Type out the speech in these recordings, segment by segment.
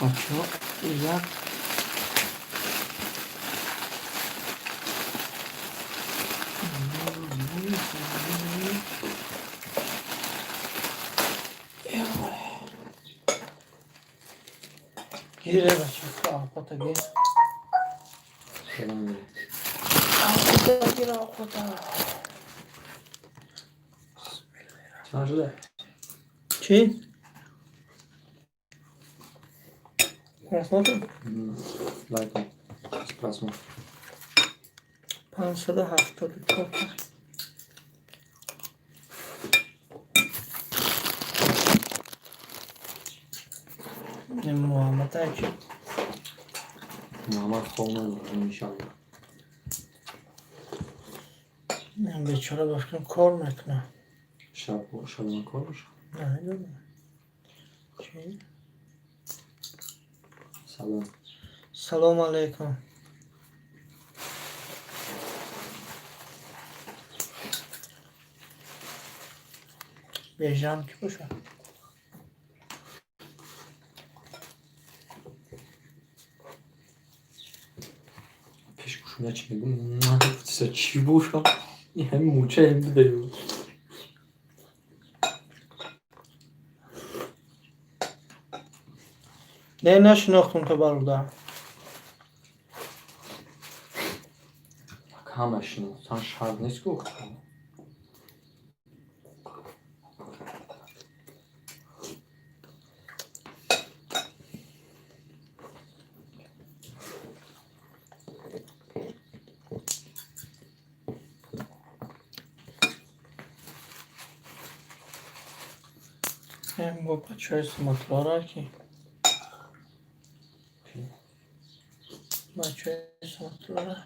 بچه‌ها یک گیره بچه آقاتا گیر آقاتا گیر آقاتا چند شده؟ چی؟ پرسماتو؟ لایک کن اسپرسو 574 این محمد هرچی محمد خواب نمیکنه انشالله. این بیچاره باشکن کار میکنه شب من کار باشه. نه نمیدونم چی؟ سلام علیکم بیجان کی باشه؟ پیش گوشونه چی میگم من چی بوشم این همین موچه هم بده بود نه نشناختم تو برادر همش نه سن شرط نیست گفت این با بچه های سمتلاره کی؟ بچه های سمتلاره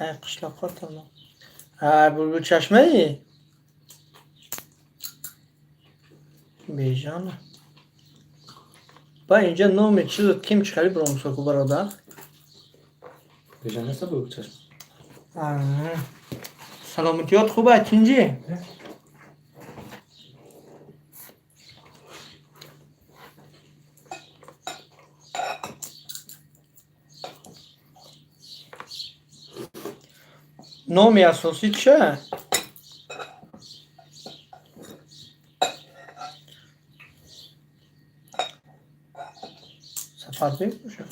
های قشلاقات هم های بلبل چشمه ای؟ بیجانه با اینجا نوم چیز کم چکاری برام ساکو برادر؟ بیشتر نیست بود چشم سلامتیات خوبه چینجی؟ نومی اساسی چه؟ سفر بیم باشه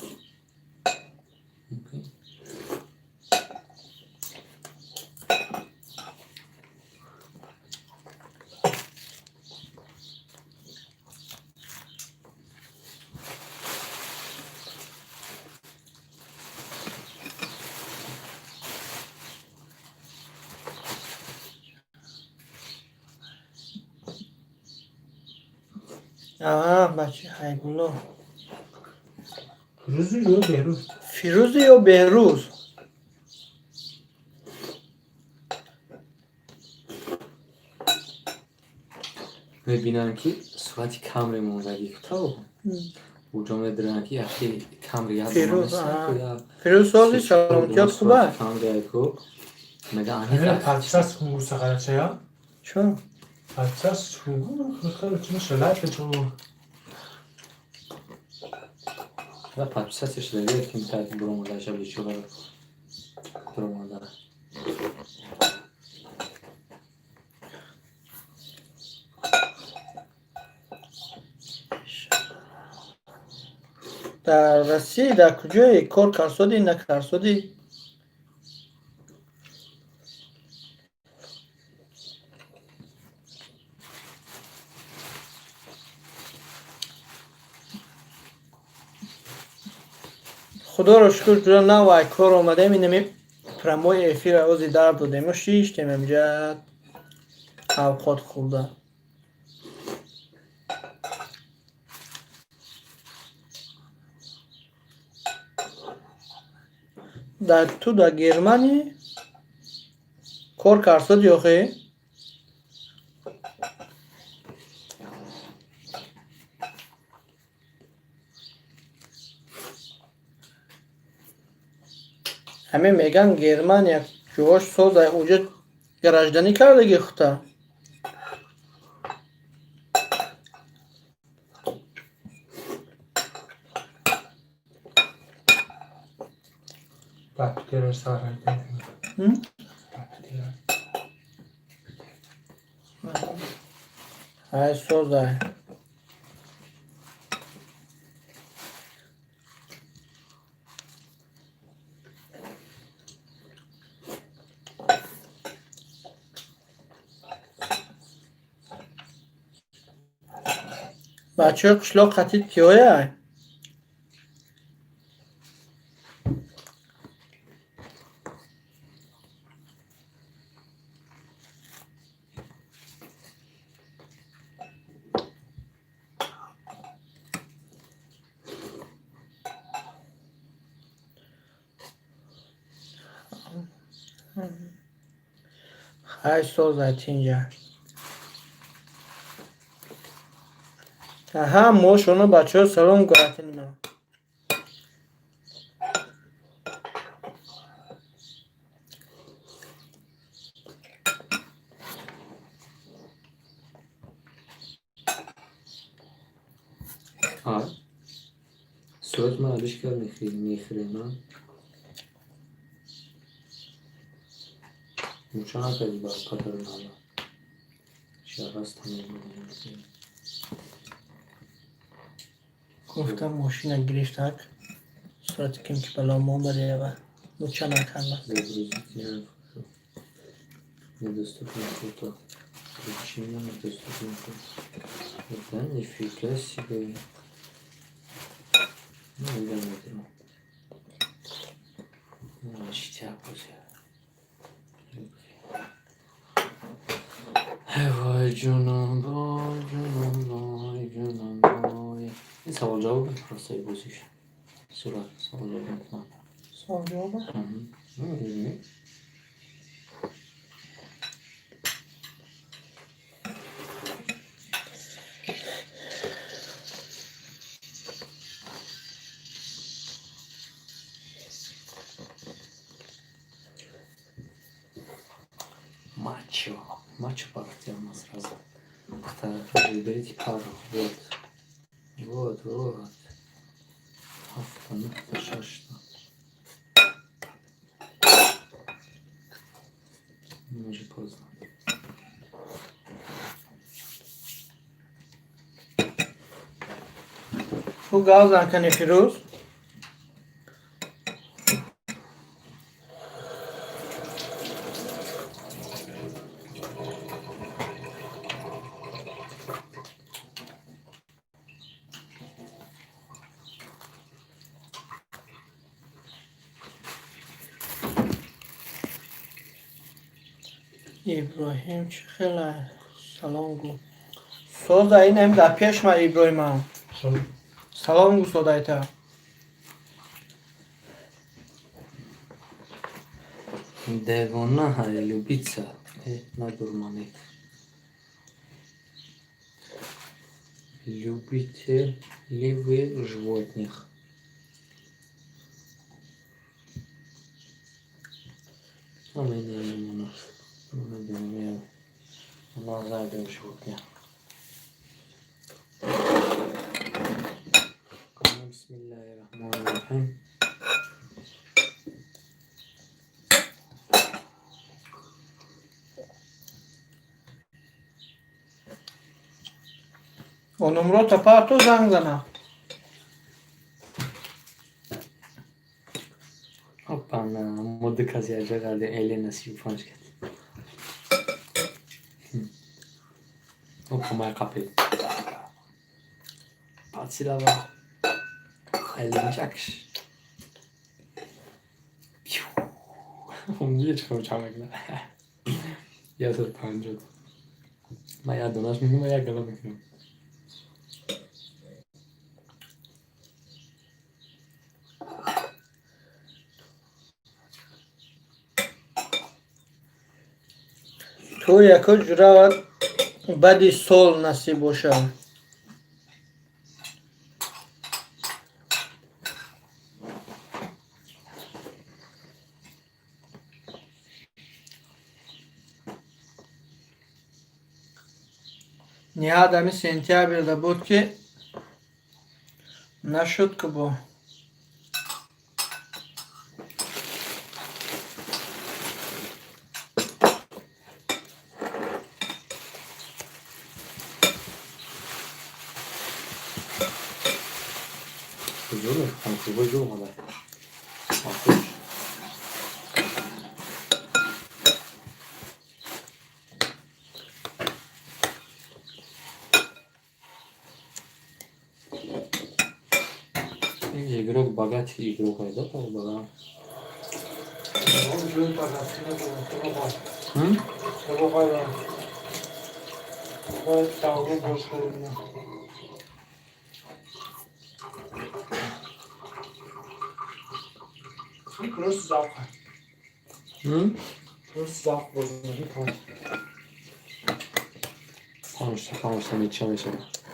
بچه هیگولو روزی یا بهروز فیروز یا بهروز؟ میبینم که صورتی کمری مونده گیفتا و جامعه درن که یکی کمری یاد فیروز فیروز سازی سلامتیات خوبه؟ کمری ایکو میگه همین پاتساس کنگوسا قرچه یا؟ چون؟ پاتساس کنگوسا خیلی چون شلایت چون و پاتساسش داره که میتونی برو مادر شب چی برو برو مادر در روسیه در کجای کار کرسودی نکرسودی؟ خدا رو شکر جدا نوای کار آمده اینمی پرموی افیر اوزی در بودیم و شیش تیم جد اوقات خورده در تو در گرمانی کار کرسودی آخه؟ همه میگن گرمن یک جواش ساز اونجا گرجدنی کرده گیخته Battıkları saraydı. Hı? Battıkları. های سوزه بچه قشلاق قطید کیویه؟ های سوزه تینجا ها مو شونو بچه ها سلام گراتین ما ها صورت ما علیش کرد میخیره نه موچه نکردی با پتر نالا شهرست همه گفتم ماشین گرفتک صورت کم که بلا ما بده و مچه نکنده недоступно фото. Почему недоступно фото? Да, нифига себе. Ну, я не знаю. Ну, ништяк уже. Vay canım boy, canım boy, canım boy. این سوال جواب پروسه بازیش. سوال جواب میکنم. سوال جوابه؟ نمیدونی؟ Мачо партия у нас сразу. Так, выберите пару. Вот. Автонавта шашна. Ну, уже поздно. تو گاز نکنی فیروز ابراهیم چه خیلی سلام گو سوزه این هم در پیش من ابراهیم هم سلام گو سوزه ایتا Девона любится на дурмане. Любите ли вы животных? А мы не любим животных. Бисмиллахиррахманиррахим. و نمرو تپا تو زنگ زنه Опа, модыка зяжагали Елена Симфончка. Опа, моя капель. Пацилава. Елена Чакш. Умничка учамекна. Я тут панджу. Моя донаш мимо моя галамекна. تو یکو جورا بدی سول نصیب باشه نهاد همی سنتیابر بود که نشد که با Kızılır. Kanka yok hala. Atış. Igrok bagat igrok ayda to baga. Oğlum şöyle bakarsın. Şuna bak. Hı? Şuna bak ya. Bu tavuğun boş koyuyor. Burası zaten. Hı? Burası zaten bozulmuş. Konuşta mi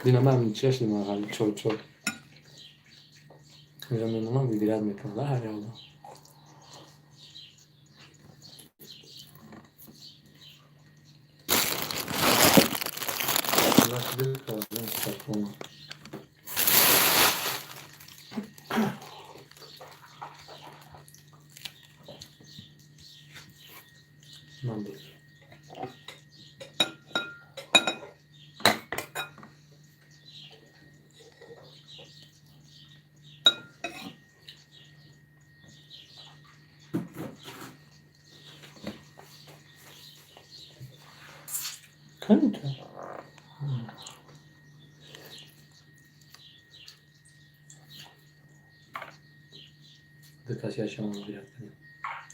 Dinamam mi içiyorsun hali çok. Yanımdan bir biraz mekanlar her yolda. Nasıl bir kaldı? Saçmalama. Ben de. Könnte. Birkaç yaşamamız bir dakika.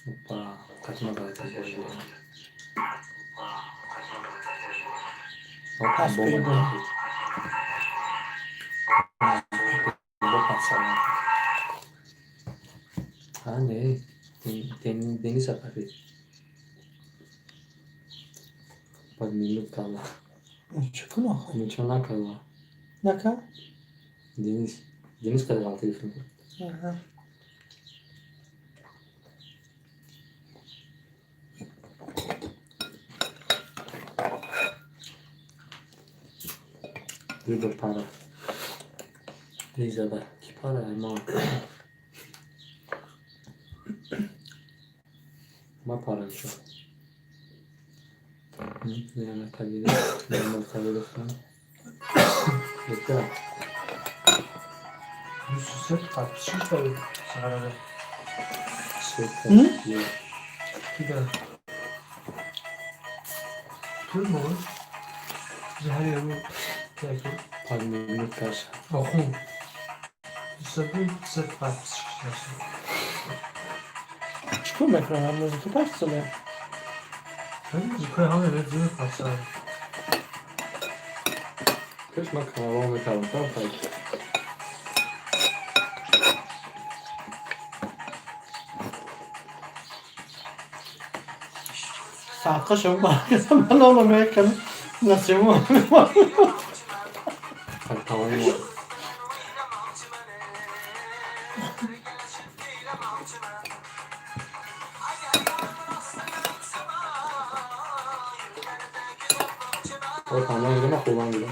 Hoppa. Kaçma kadar yaşıyor. Hoppa. Pas Bomba koydu. bırakıyor. Bomba patsana. Ha ne? Deniz akarı. Bak millet kaldı. Çıkın o. Mükemmel kaldı. Ne kadar? Deniz. Deniz kadar altı yaşında. Aha. Bir de para. Elizabeth. Ki para ama. Ma para şu. Yani kalede. Yani kalede falan. Yeter. Yüzsüzse tartışmış tabii. Sahnede. Süper. Yok. Bir de. Tüm mü olur? Biz her yeri tekrar. Palmiyonu karşı. Bakın. Yüzsüzse sırf tartışmış. Çıkın ekrana müzik parsılıyor. Ben yukarı hamle verdiğimi parçalar. Kış makarna ve kalın. Tamam payı. Saat çok bağırıyorsam ben oğlum ekranı. Nasıl mı? Hadi tamam mı? O tamam yine kullanıyor.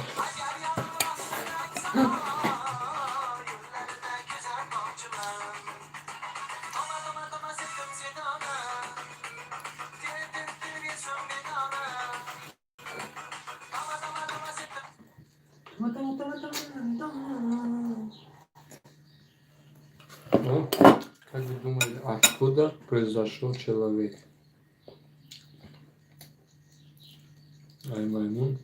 Ну, как вы думали, откуда произошел человек? Ай маймун,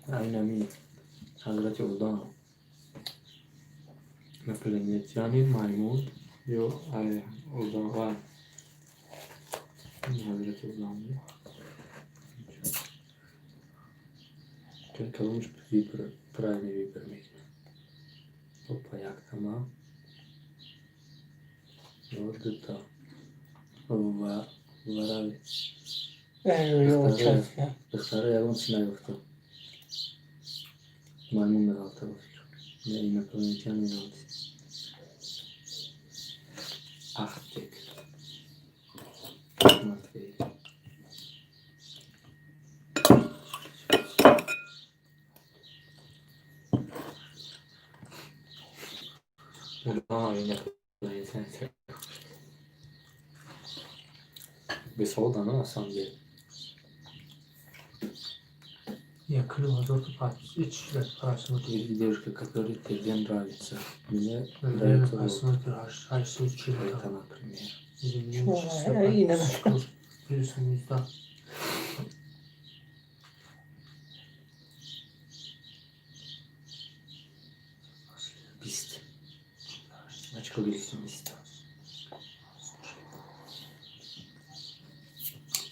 ай нами, Hazreti Udan. Инопланетянин, маймун, yo, ай Udan var. Hazreti Udan diyor. Kalmış bir primary bir mekme. Hoppa yak tamam. Orada da. Var abi. Yok çok ya. Dışarı yarım sınav yoktu. Maymunlar altı var. Ne iнопланетян altı. Ah tek. Matkey. Ulan iнопланетян. Bir soldan asan bir. Yakını var. Dört parçası. İçler parasını. Девушка, которая тебе нравится. Мне Böyle нравится вот parasını kırar. Her şey içiyor. это, например. Yine mi? Biliyorsun yüzde. Бисти. Очко бисти, бисти.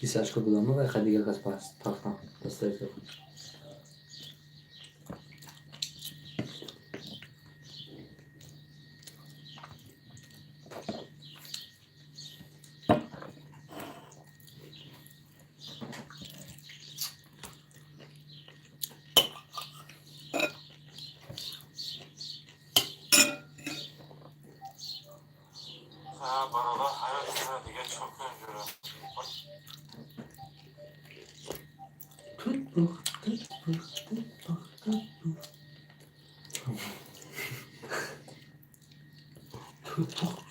Biz очко bulamı ve Hadiga Kaspas tahtan. Поставить его. Ha baralar hayat diye çok öncüre.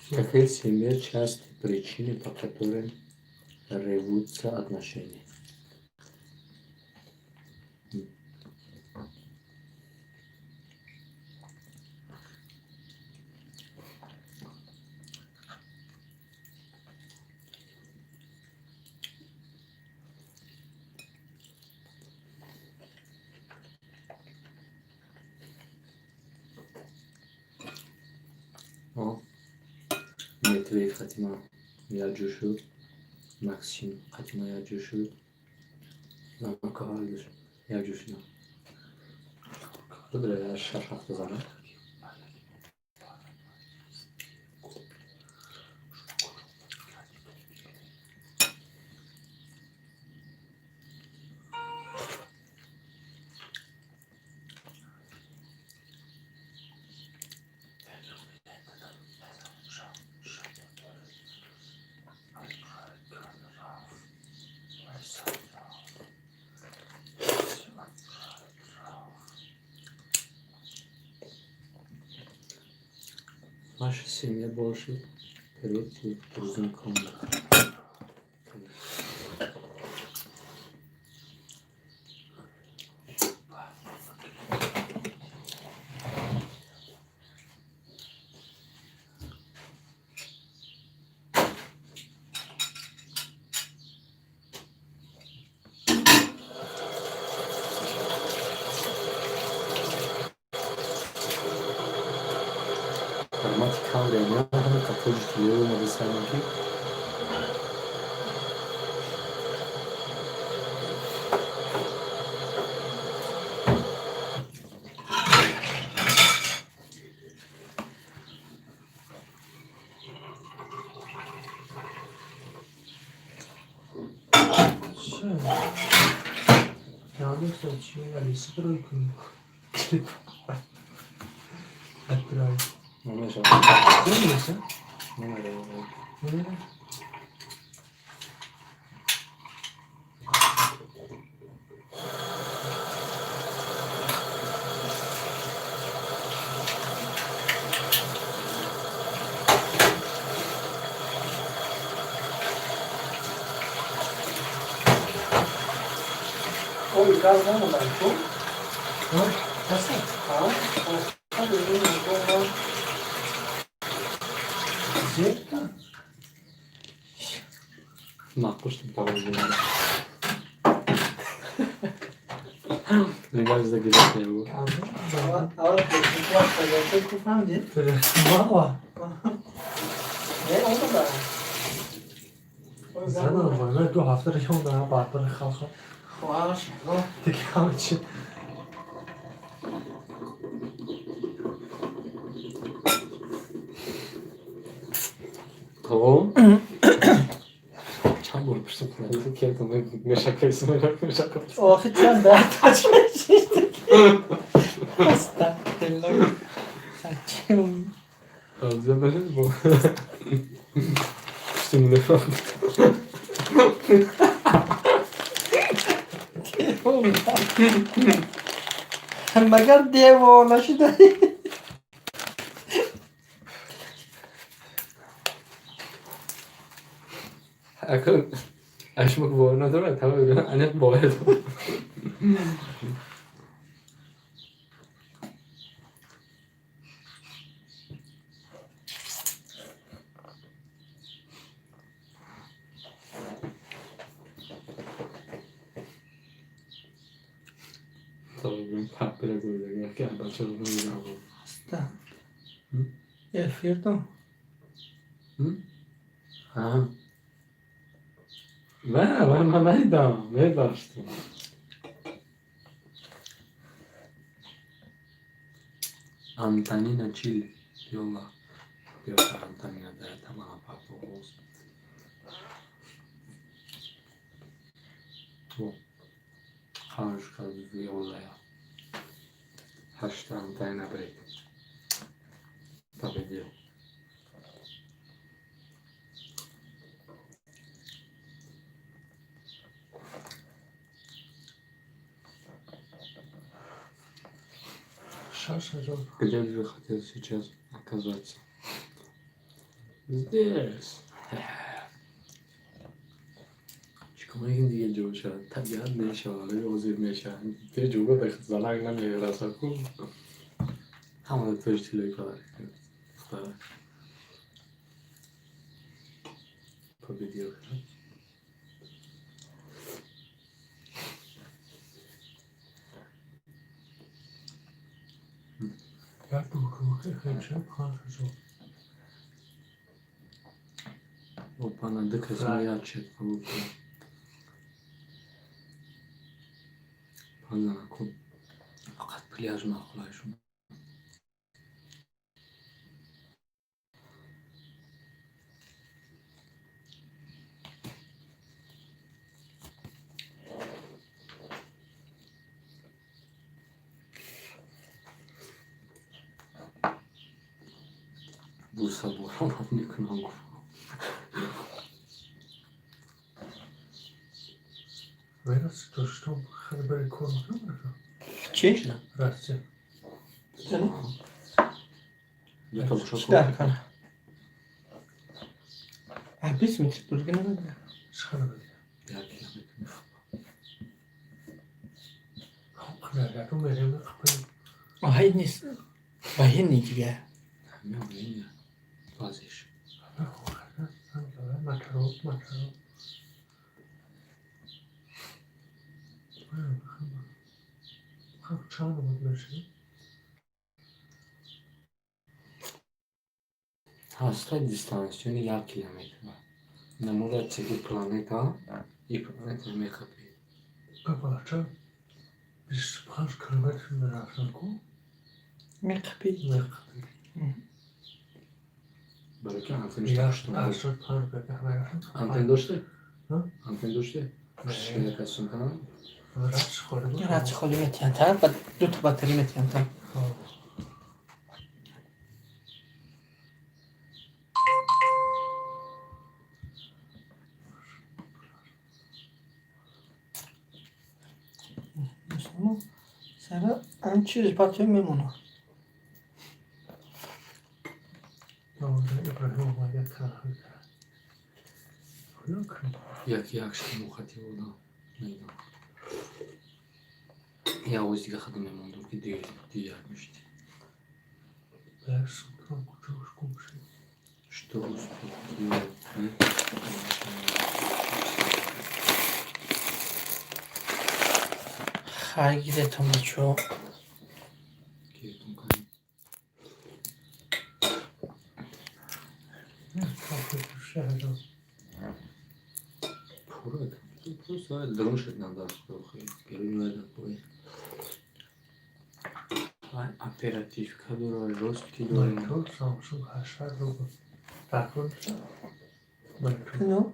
Какая семья частые причины, по которым рвутся отношения? Метвей Фатима Яджушут, Максим Фатима Яджушут, Намакалдыр Яджушут. Bu da şaşaktı zaman. Наша семья больше привыкли к другим комнатам. Grammatikal değerler katıcı olmadı sanki. Yanlış seçiyor. Yani sıfır uygun. Hep bir ay. Onu yaşa. Sen mi sen? Ne var ya? Ne? Oy, gaz mı ben çok? Ha? Nasıl? Ha? Hadi bunu Zevkten. Nakmıştım tabii. Ne kadar da güzel şey bu. Anladın mı? Ahora que varsa gerçek kufam değil. Valla. Ne oldu da? Sen normal bu hafta yolda barbarı kalka. Hoş. Tekrar için. Tamam. Çam vurmuştum. Ben de kendim meşakkayısı meşakkayısı. O vakit sen daha taşmıştık. Hasta. Saçım. Alacağım ben bu. Şimdi ne falan. Magar devo lasciate. اشمك باور نداره تمام انا باور طبعا پپر گوزگاه که بچه رو میگم Sta. F14. ها من ندیدم نداشتم Antanina Chile yolla diyorlar Antanina'da tamam farklı olsun. Bu harika bir yolla ya. Haşta Antanina break. Tabii diyor. Шаша, Где же хотел сейчас оказаться? Здесь. Çıkmaya gidince Joşa. Tabiat ne şahane ozir meşan. Te juga da zalagla ne rasa ku. Ama da tıştıyla kadar. Stara. Победил. я думаю, хочу хорошо. O bana da kısmı yapacak bu. Bana kum. Fakat plaj makul şunu. Bu sabah ama ne kadar Вираз, то що хай корм добре. Чи? Расті. Ya tabii çok Çıkar kana. Hapis mi çıktı? Düzgün mü? Шхарбе. Ya kilometre. Я думаю, я купив. Ay nis. Ay ne ki ya? Ne oluyor ya? Vazgeç. Макаро. Çağını mı Hasta distansioni ya kilometre. Ne moda çekip planeta i planeta me kapı. Kapaça. Biz 5 kilometre rastladık. Ne kapı? Böyle ki anten Я işte. ашат пар бекахмайрам. Anten doştu. Ha? Anten doştu. Şöyle kaçsın tamam. Раз خورد. Rahat خودی متیان تا بعد دو تا باتری متیان تا. Mesela sana en çiz batıyor memnun. İbrahim Maya kahve. Yok. Я akşam bu hatı oldu. Neydi? Ya o yüzden kadın memnundur ki diyermişti. Ben sultan kutuş kumşu. Что успел? Hay gidelim maço. Kahve şehre. Просто дружить надо плохо. Переводят бой. Оперативка дурой, жесткий дурой. Майту Samsung haşar rubu. Takıl. Mайту. No.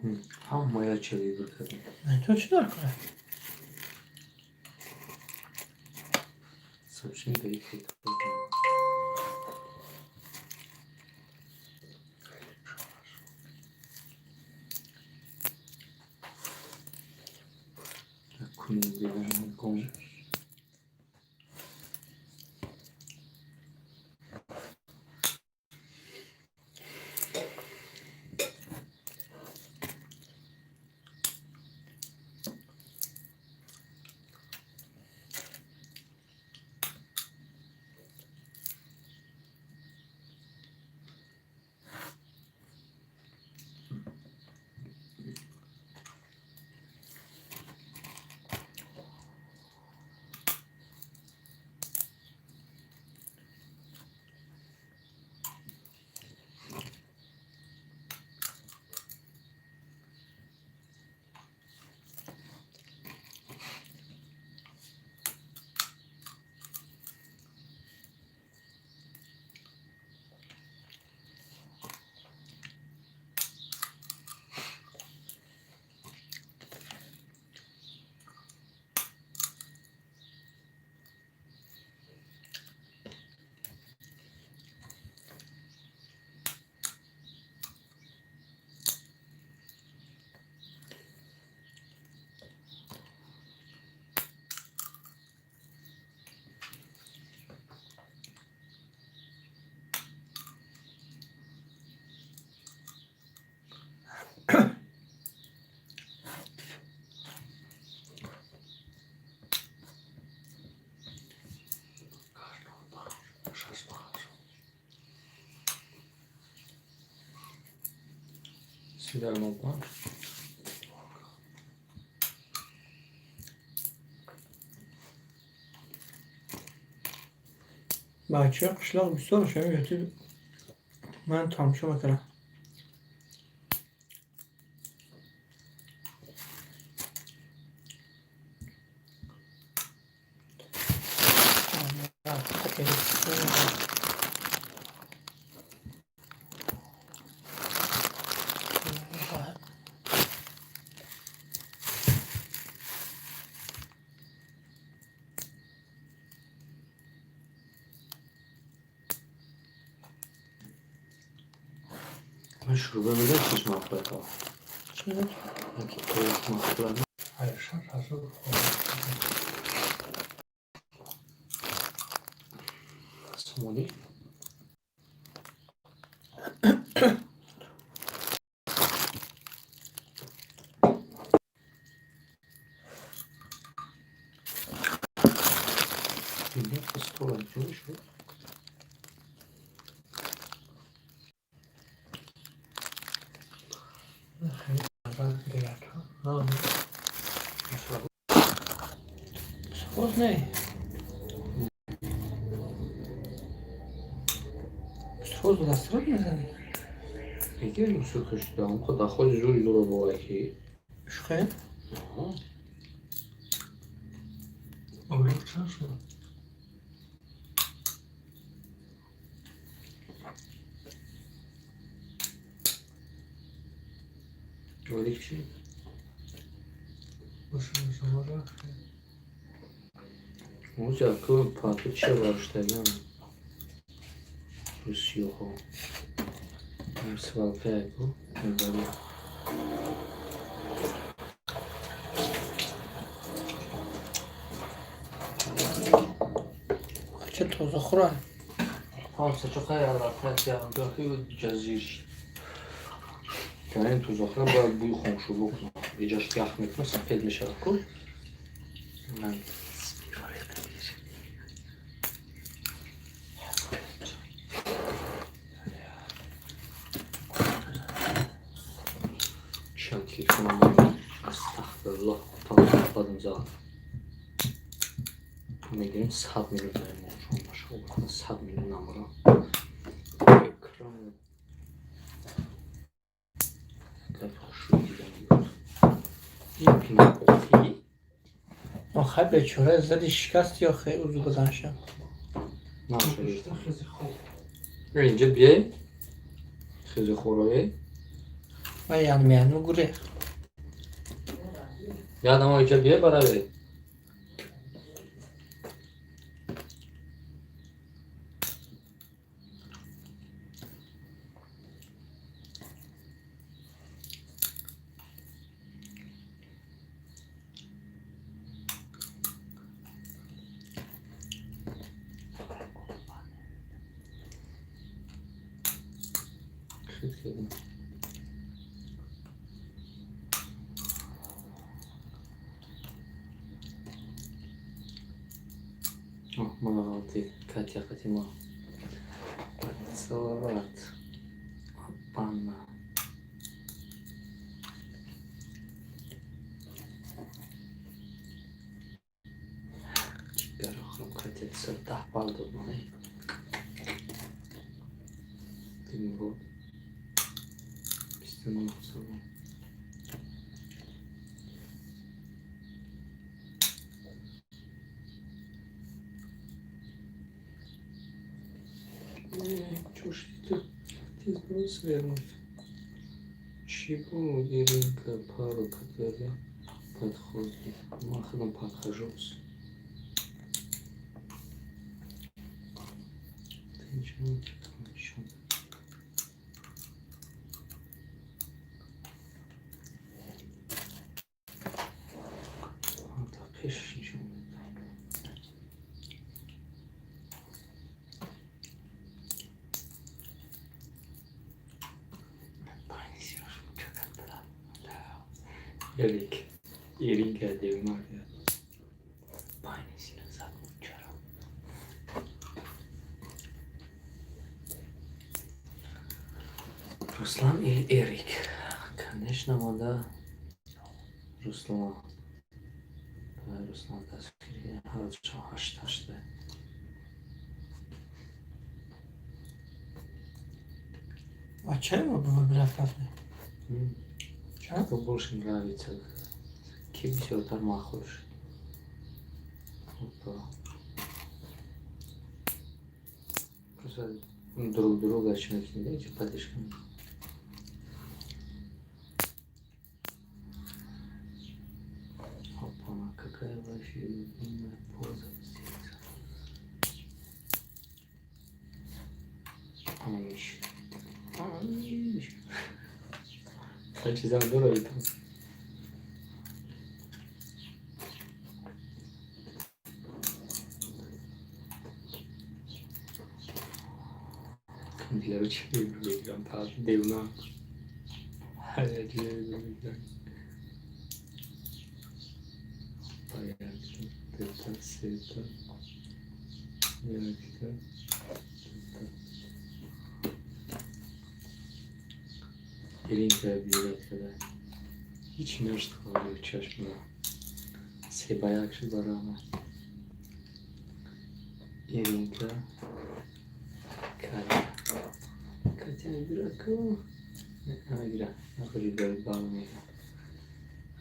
Ham moja çeliği bakalım. Ne точно такое? Совсем да и фиг. Kunuzdan kom. چی در مبان؟ بچه قشلاق بسیار شما یوتیوب من تماشا میکنم. من شروع بمیدم چیش مخبره ها چی؟ یکی پرویت مخبره Hayır, hazır ol. سمونی اینه پستولا جوی شد Ben de yaptım. باز نه باز به دست رو میزنی اگه این سو کشیده هم خدا خود جوری دو با اکی شخه Öyle çalışıyorum. ولی چی؟ Başımı zamara. موزه که پاکت چه بارشته نه روسیو ها این سوال پیگو نبایی چه توزه خوره ها سه چه خیلی علاقه هم داخلی جزیرش که این تو زخرم باید بوی خونشو بکنم ایجاش یخ میکنه سفید میشه کن من شاکی کنم باید استغفرالله تا خودم زاد میگیم 100 میلیون زایم شما مشغول بکنم 100 میلیون نمارا اکرام خوشو دیدم یه پینا قفی آخه بیچاره زدی شکست یا خیلی اوزو گذاشتم نشده Kızı خوب. اینجا بیای خیلی خورایی و یعنی میانو گوره یادم اینجا بیای برای خیلی ملاقاتی کاتی قتی ما صورت بنا در آخرم کاتی سر 10 بال داد منه دیگه بود 29 سال چوش تیز برس vermiş. Чего Иринка пару когда подходит? Махном подхожусь. Ты ничего не там еще. Вот так пишешь ничего. Erik. Erik geldi var ya. Bahanesiyle zaten uçarım. Ruslan Erik. نشنماده رسلا رسلا دستگیری هر چه هشت و چرا با برفتن؟ چرا؟ to больше нравится. Kim się otarmachosz. Opa. Просто друг друга начинают снять, подышками. Опа, какая вообще любимая поза секса. Амиш. Амиш. Кстати, здорово это. Kandileri çeviriyorum ta devna. Her çeviriyorum. Bayağı teta seta. Yakta. Elinka bir hiç inanç kalmıyor çeşme. Sebayak şu barama. Elinka. Kaya. Katya bir akıl. Ne gira. Ne kadar bir bağlamıyor.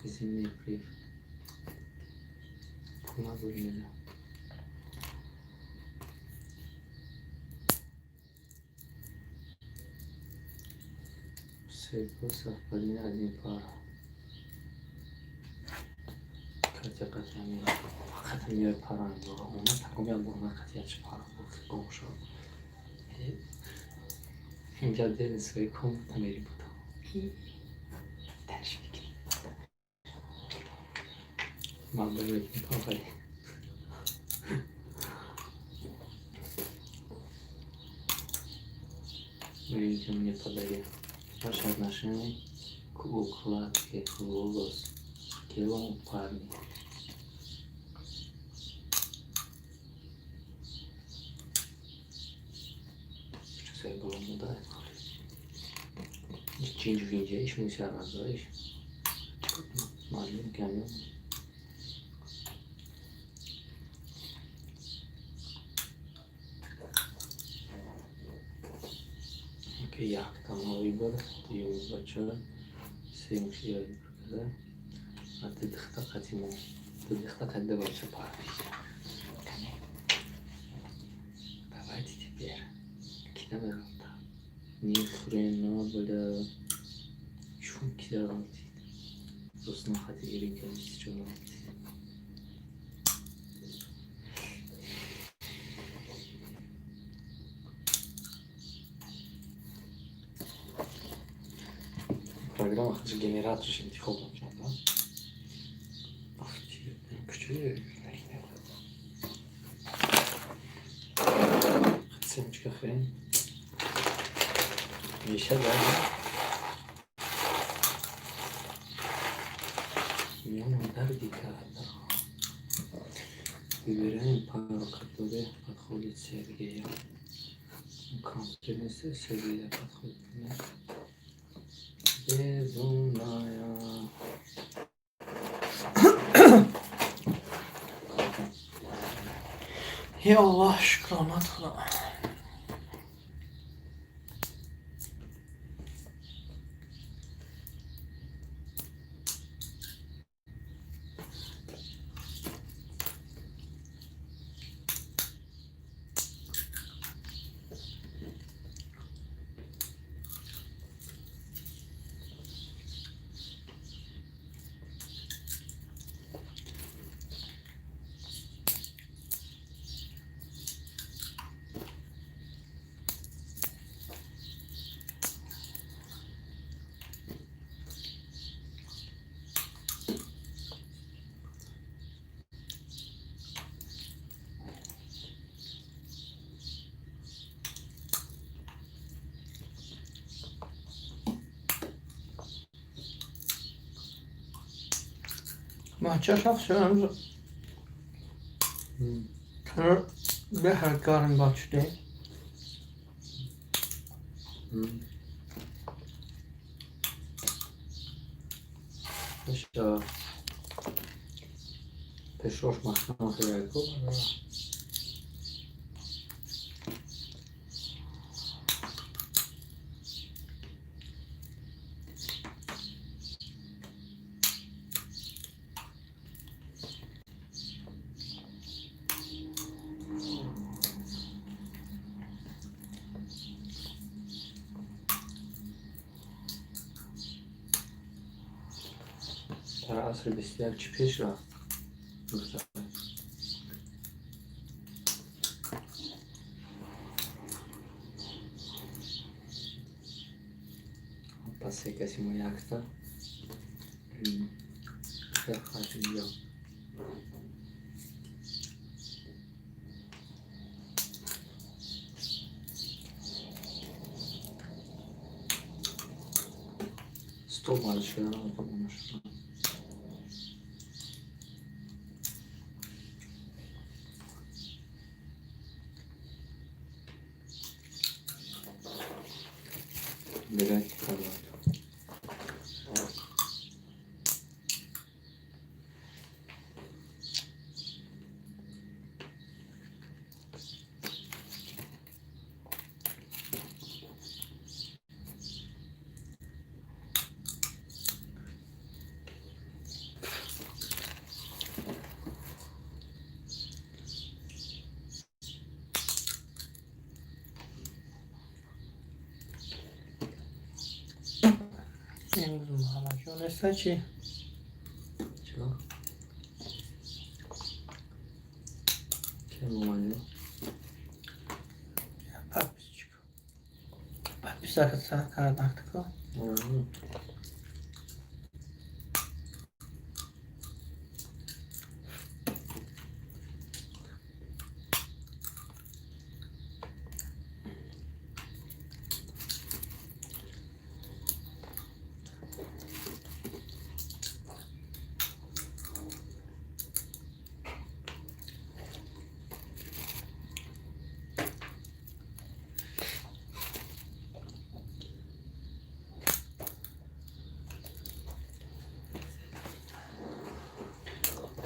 Bizim ne yapayım? Buna böyle. Sevgi saflarına один пара. Katya mi? Katya bir paran yok. Ona takımya buna Katya çık para bu komşu. اینجا دل سوی کن تمیری بودم تشویق من باید میکنم ولی اینجا мне подарил ваши отношения к укладке волос телом парня. Saya belum mudah. Change video iş mi serbest iş? Malum kamyon. Okey ya, tamam uygun. Diyoruz açalım. Sevmiş yani burada. Artık dıkta katimo. Dıkta kadar varsa parti. Давайте теперь. Киноверта. Ни хрена, бля. Чё делать? Просто хотели говорить, что делать. Программа хочу генератор şimdi olacak da. Ah, küçük. Семечка хрень. Еще да. Мимо дардика. Выбираем пару, которая подходит Сергею. Компромиссы Сергея подходит мне. Безумная. Ya Allah şükranat kıla. Maça şahsen کنار به هر کارم باچته Jeszcze przyszłość machną chwileczkę. Teraz بسیار چی پیش رفت Passei aqui esse molhaco, tá? Já. Estou mal cheirando a mão. Direto para lá. امروز همشون است چی؟ چرا؟ که مامانه؟ Papis çıkıyor. Papis arkadaşlar karanlıkta.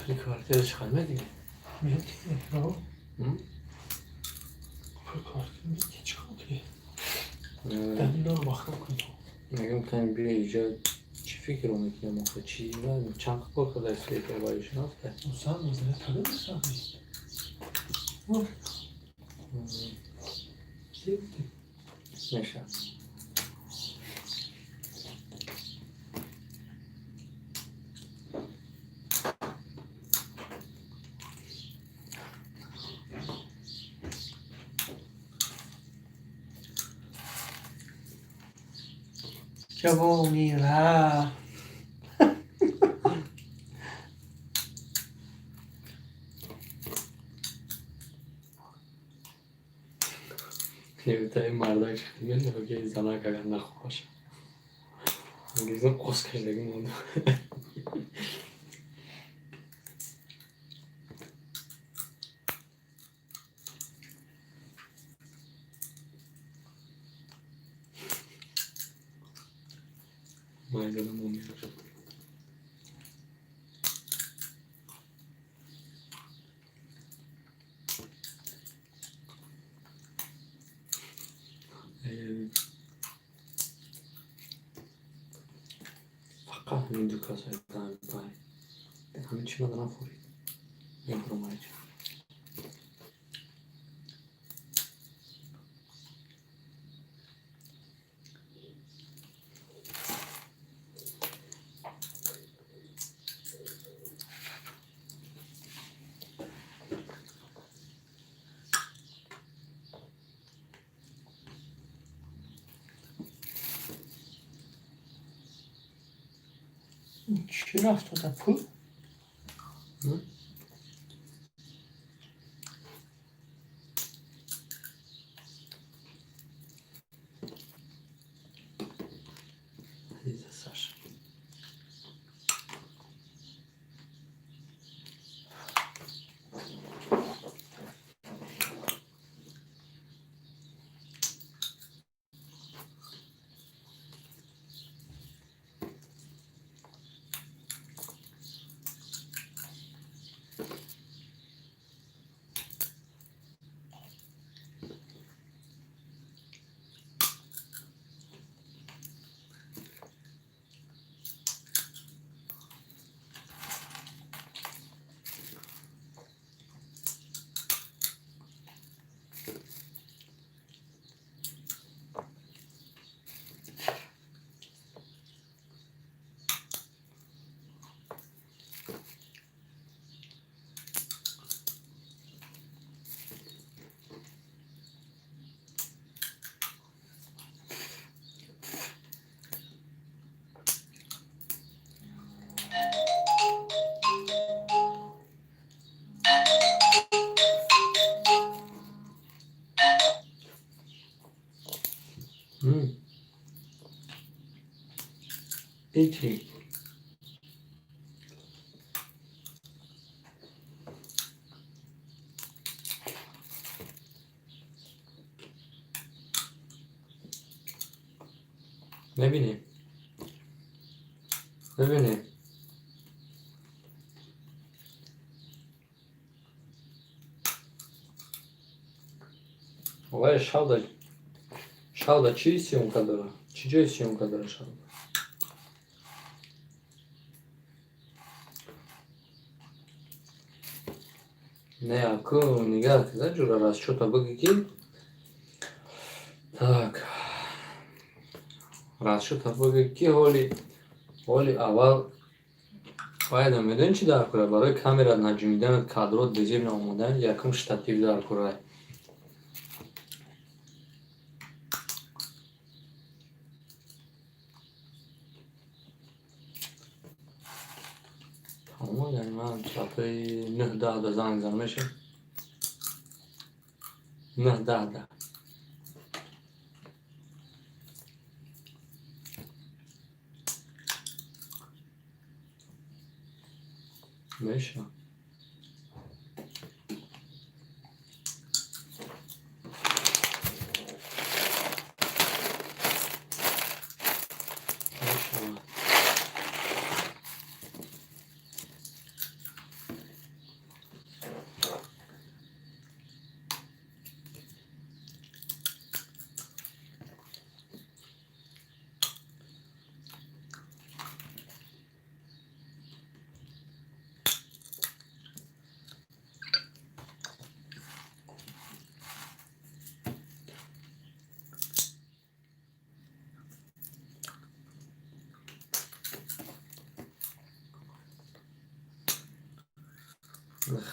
Frikartı çıkarma değil mi? میاد رو Hı? کارت میاد چیکار کنی Evet. دلیل رو بخور کنی Megan sen bir iyice çi fikir onu ki ama çi var mı? Çankı korkada isteyip bayışın az da. اون سر مزنه پره بسازی زیدی Neyse. جوونی را Bir tane mardan çıktı geldi o ki sana kadar ne hoş. Güzel koskacık oldu. Maydanım olmuyor. Fakat müdür kasayı daha bir bari. همین چی رو دارم فورید این پرومایج چی رفت تا پول؟ Liza Sasha ایچی ببینیم وای шалда чӣ сёмка дорад? Чӣ ҷои сёмка дорад шалда? Не, аку нигах кида ҷура расчёта бигӣ ки так расчёта бигӣ ки ҳоли аввал вайда медонӣ чӣ дар кора? Барои камера наҷумидан кадрот безеб намудан якум штатив дар кора. Tamam yani man saati 9-10 zanг zanmeshim. 9-10. Meşa.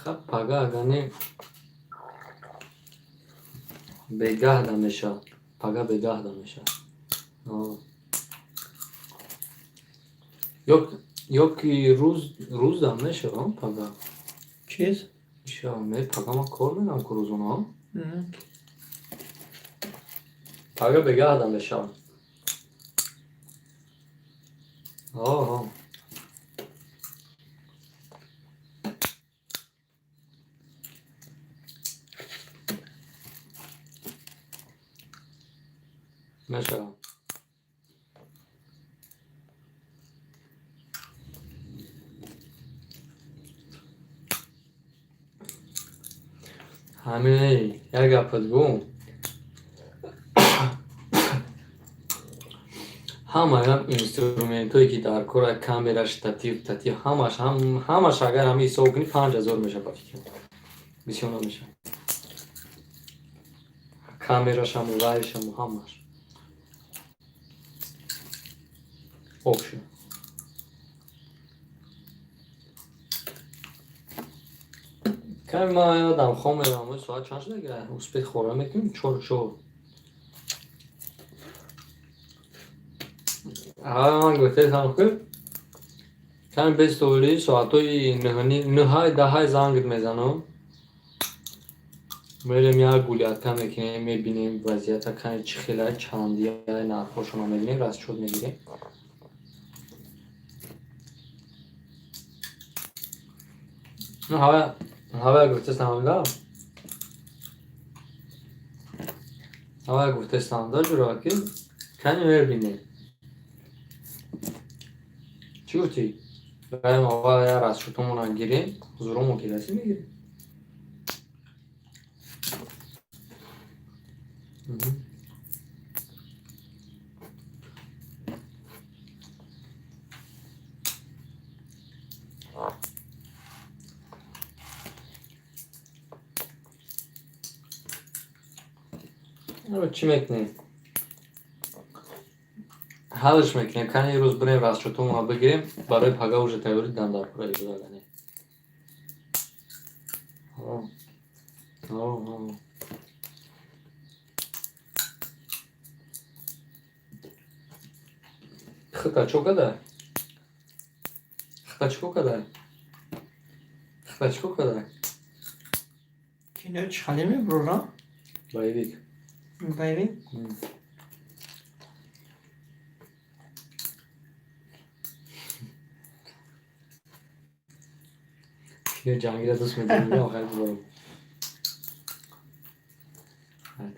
خب پگاه اگانی بگاه دمیشه پگاه بگاه دمیشه یکی روز دمیشه پگاه چیز؟ شامه پگاه ما کار میدم که روزونه پگاه بگاه دمیشه مثلا همین یک گپت گم همه هم اینسترومنت هایی که در کار کامera штатив همش اگر همین حساب کنی 5000 میشه بسیار نمیشه کامراش هم وایش هم همش общий کمی ما یادم خواهم میرم ساعت چند شده که اسپید خوره میکنیم 4 من گفته که کمی بستوری ساعت های 9-10 زنگ میزنم میریم یک گولیت میکنیم میبینیم وضعیت کمی چی خیلی چندی های نرخوشون رو میبینیم راست شد میگیریم هوا گفته استاندا جورا که کمی میبینیم چی گفتی؟ بریم هوا یا راست شدمون گیریم زورمون که رسی میگیریم چی میکنیم؟ حالش میکنیم کنی یه روز بریم راست شدمون رو بگیریم برای پگاه اوش تیوری دندار پرایی بدارنیم خطا چو کده؟ Ki ne çalayım mı bro? Bayvik. Baby. یه جنگی را دوست می‌دارم آخر برو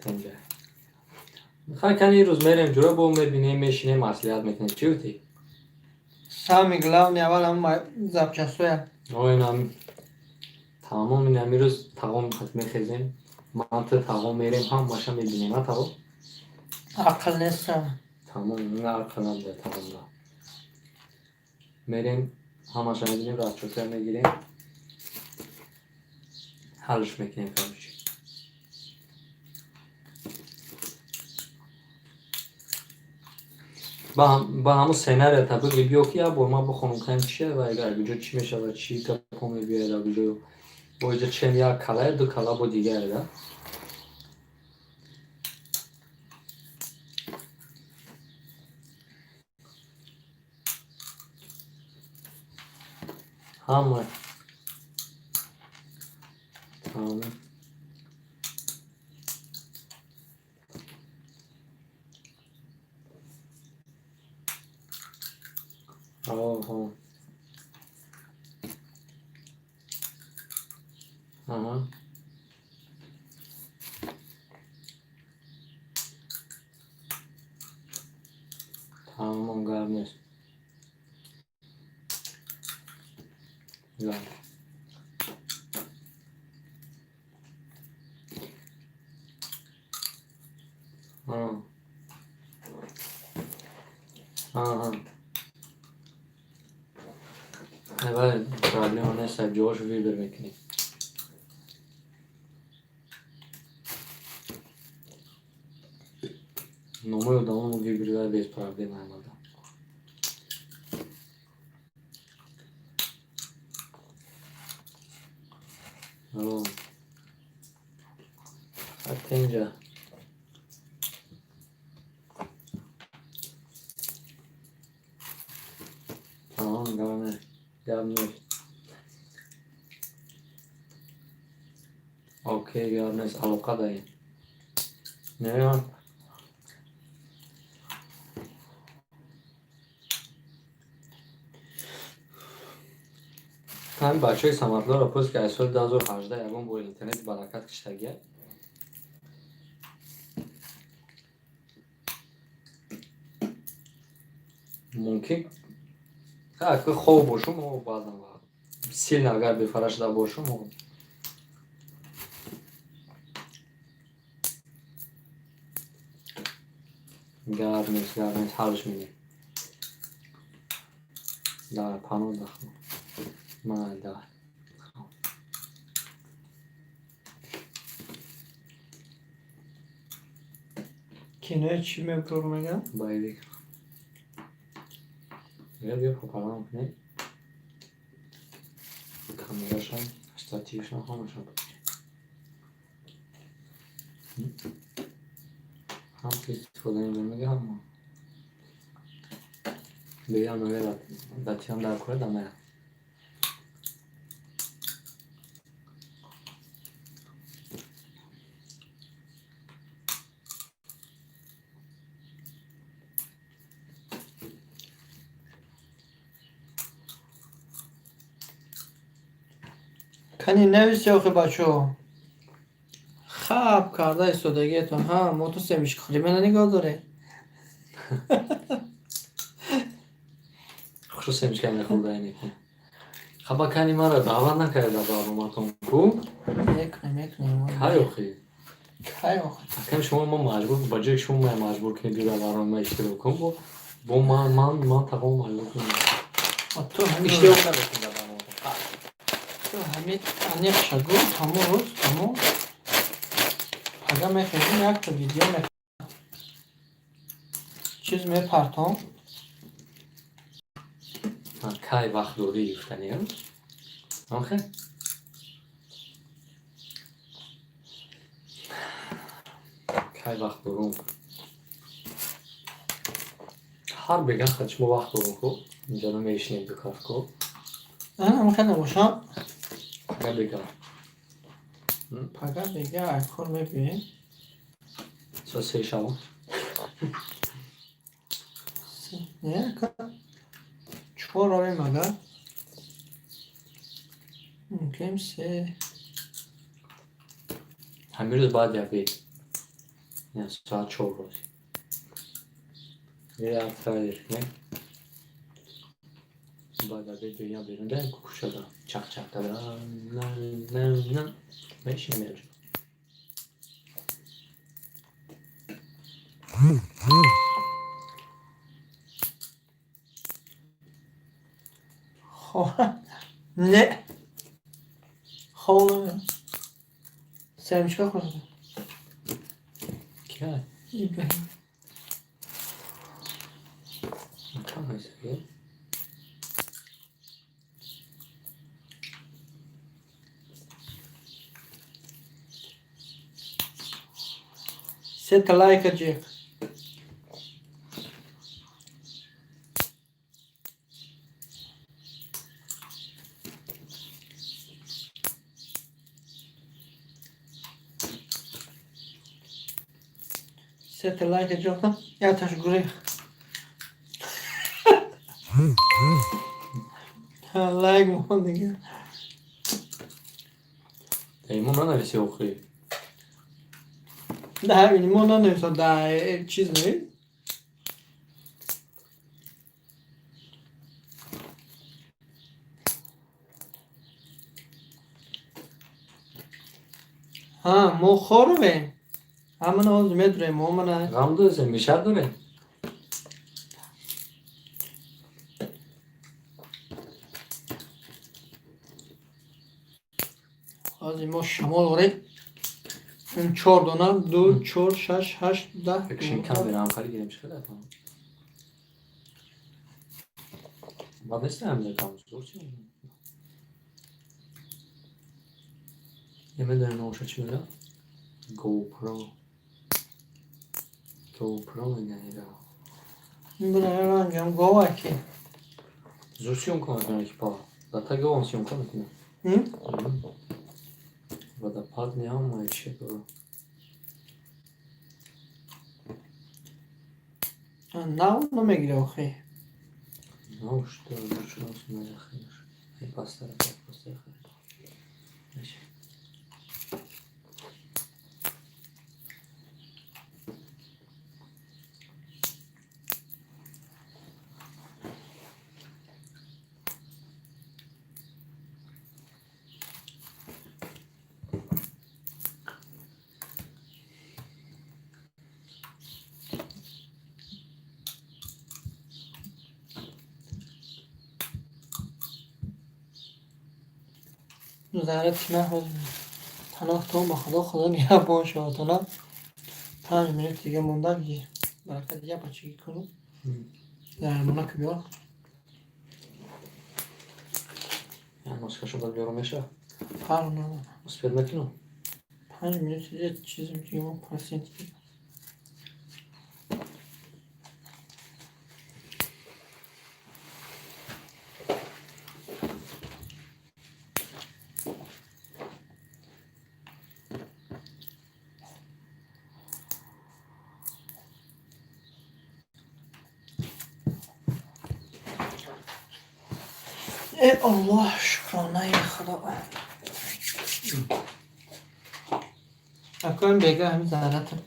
تنجا میخوای کنی روز میریم جورا با میبینیم میشینیم مصلحت میکنیم چی بودی؟ سامی گلاونی اول هم زبچستوی این تمام این همی روز تقام خط میخیزیم من تو تقام میریم هم ماشا میبینیم ها تقام عقل نیستم تمام این عقل نده تقام دا میریم هم ماشا میبینیم رفت چوکر میگیریم حلش میکنیم کارش با همون سینه تا بگی بیو که یا با ما بخونم کنیم چیه و اگر بجا چی میشه و چی تا پومی بیاید و بجا با اینجا چین یا کلای دو کلا با دیگه ده همه تمام آه آه تمام گرم نیست گرم آه آه اول پرابلم نیست سب جوش ویبر میکنی نومه دامون ویبر دار بیس پرابلم همه دا آه حتی اینجا تمام گرمه گرم نیست اوکی گرم نیست علاقه داریم نه همین بچه های سمتلا را پوست که از سال 2018 یکم با اینترنت برکت کشتگیه ممکن که خوب باشم و بعدم سیل اگر بفرش دا باشم و گرم نیست حالش میدیم در پانو دخم من در کنه چی میبرور میگم؟ بایدی بیا پاپرام کنی کامیراش هم استاتیوش هم همش هم هم که خدا این میگه هم بیا نوی داتی هم در کنه دمه کنی نویسی آخه بچه خب کرده استودگی تو ها ما تو سمیش کاری من نگاه داره خصوص سمش کنه خود اینی کن خب کنی من را دعوت نکرده بابا ما تون کو میکنیم های اخی کای آخه کم شما ما مجبور بجای شما ما مجبور کنید بیا برام ما اشتراک کن با من تقوم مجبور کنم تو همین اشتراک نداشتیم در برنامه تو همین انیق شگو همون روز همون پگه میخواییم یک تا ویدیو میخواییم چیز میپرتام کی وقت دوری یفتنی هم آخه کی وقت دورم هر بگن خودش ما وقت دورم کو اینجا نمیشنیم بکار کو من خیلی نباشم پگه بگن پگه بگه اکر میبینیم سا 3 شب نه که چور روی مگه Kimse. همین روز باید یقید yani saat çok olsun. Ve artık ne? Baada bir dünya birinde kuşada çak çak da nan ne işe yarıyor? Ne? Oğlum. Sen çıkar mısın? Kim? İbrahim. Kamayız ya. Set like acı. Set like acı. Ya taş buraya. Like mı oldu ya? Dayımın bana bir şey okuyor. Daha benim ondan öyle daha çizmiyor. Ha, mo khorbe. Aman oz medre mo mana. Gamdı sen bir şey dure. Az mo shamol gore. 4 dona 2 4 6 8 10. Ekşin kamera Ankara gelmiş kadar tamam. Bana istemem de kalmış. Zor şey mi? Yemeden hoş açıyor ya. GoPro. GoPro ne yani ya? Buraya rangam gova ki. Zor съемка на екипа. Да тега он съемка на кино. Водопад няма и че това. Não me gire oxi. No, что лучше нас на яхнеш. И пастара так пастара. Значит. Zaret ne oldu? Tanah to خدا نگهبان شاتنا 5 minut دیگه موندم یه برکت دیگه بچگی کنم درمونا که بیار Yani başka şurada bir yorum yaşa. فرق Uspět na kino. 5 minut دیگه چیزی که ما پرسنت دیگه ای الله شکرانه خدا اکنون بگه همین زنتم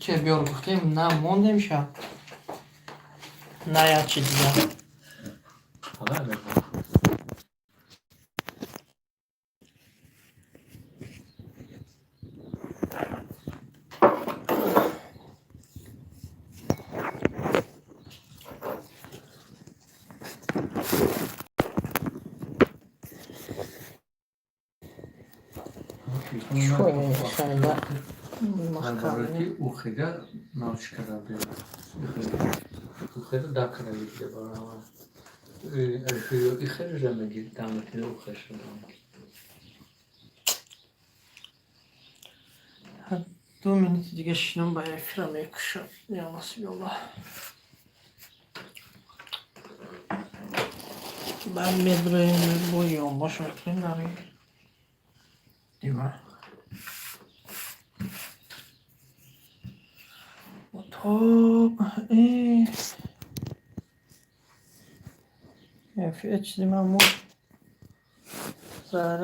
که بیار گفتیم نه موندیم شب نه یا چی دیگه Hala ne? شوی خیلی Naravki uhiga naučkara bila. Uhiga dakara gitli bana ama. Alfiyo ihir remegi dametli uhish remegi. 2 minut دیگه شنم باید فرام یکشم یا نصیب الله ben medreyi boyuyorum boş bakayım abi değil mi? Top ya في اتش دي معمول zarar